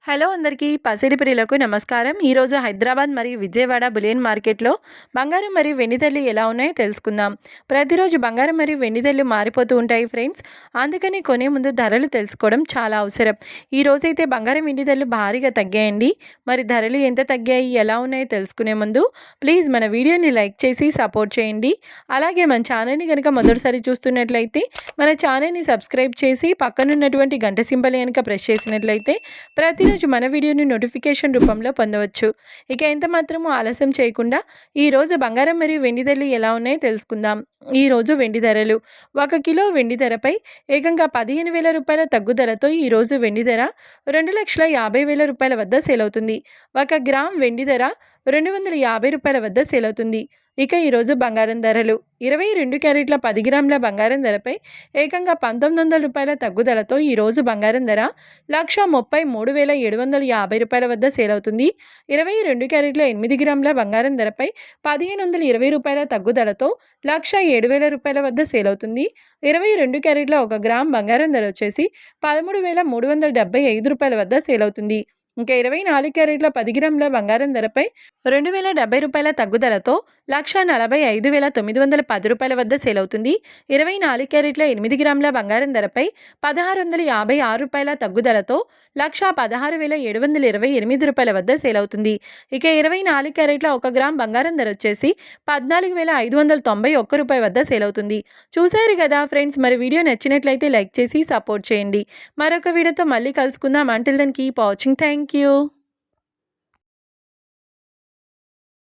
Hello అందరికీ పసిడి ప్రియులకు నమస్కారం. ఈరోజు హైదరాబాద్ మరియు విజయవాడ బులియన్ మార్కెట్లో బంగారం మరియు వెండి ధరలు ఎలా ఉన్నాయో తెలుసుకుందాం. ప్రతిరోజు బంగారం మరియు వెండి ధరలు మారిపోతూ ఉంటాయి ఫ్రెండ్స్. అందుకని కొనే ముందు ధరలు తెలుసుకోవడం చాలా అవసరం. ఈ రోజైతే బంగారం వెండి ధరలు భారీగా తగ్గాయండి. మరి ధరలు ఎంత తగ్గాయి, ఎలా ఉన్నాయో తెలుసుకునే ముందు ప్లీజ్ మన వీడియోని లైక్ చేసి సపోర్ట్ చేయండి. అలాగే మన ఛానల్ని కనుక మొదటిసారి చూస్తున్నట్లయితే మన ఛానల్ని సబ్స్క్రైబ్ చేసి పక్కనున్నటువంటి గంట సింబల్ కనుక ప్రెస్ చేసినట్లయితే ప్రతిరోజు మన వీడియోని నోటిఫికేషన్ రూపంలో పొందవచ్చు. ఇక ఎంత మాత్రమూ ఆలస్యం చేయకుండా ఈరోజు బంగారం మరియు వెండి ధరలు ఎలా ఉన్నాయో తెలుసుకుందాం. ఈరోజు వెండి ధరలు 1 కిలో వెండి ధరపై ఏకంగా 15,000 రూపాయల తగ్గుదలతో ఈరోజు వెండి ధర 2,50,000 రూపాయల వద్ద సేల్ అవుతుంది. 1 గ్రామ్ వెండి ధర 250 రూపాయల వద్ద సేల్ అవుతుంది. ఇక ఈరోజు బంగారం ధరలు 22 క్యారెట్ల 10 గ్రాముల బంగారం ధరపై ఏకంగా 1,900 రూపాయల తగ్గుదలతో ఈరోజు బంగారం ధర 1,33,750 రూపాయల వద్ద సేల్ అవుతుంది. 22 క్యారెట్ల 8 గ్రాముల బంగారం ధరపై 1,520 రూపాయల తగ్గుదలతో 1,07,000 రూపాయల వద్ద సేల్ అవుతుంది. 22 క్యారెట్ల 1 గ్రామ్ బంగారం ధర వచ్చేసి 13,375 రూపాయల వద్ద సేల్ అవుతుంది. ఇంకా 24 క్యారెట్ల 10 గ్రాముల బంగారం ధరపై 2,070 రూపాయల తగ్గుదలతో 1,45,910 రూపాయల వద్ద సేల్ అవుతుంది. 24 క్యారెట్ల 8 గ్రాముల బంగారం ధరపై 1,656 రూపాయల తగ్గుదలతో 1,16,728 రూపాయల వద్ద సేల్ అవుతుంది. ఇక 24 క్యారెట్ల 1 గ్రామ్ బంగారం ధర వచ్చేసి 14,591 రూపాయల వద్ద సేల్ అవుతుంది. చూశారు కదా ఫ్రెండ్స్, మరి వీడియో నచ్చినట్లయితే లైక్ చేసి సపోర్ట్ చేయండి. మరొక వీడియోతో మళ్ళీ కలుసుకుందాం. Until then keep watching. Thank you.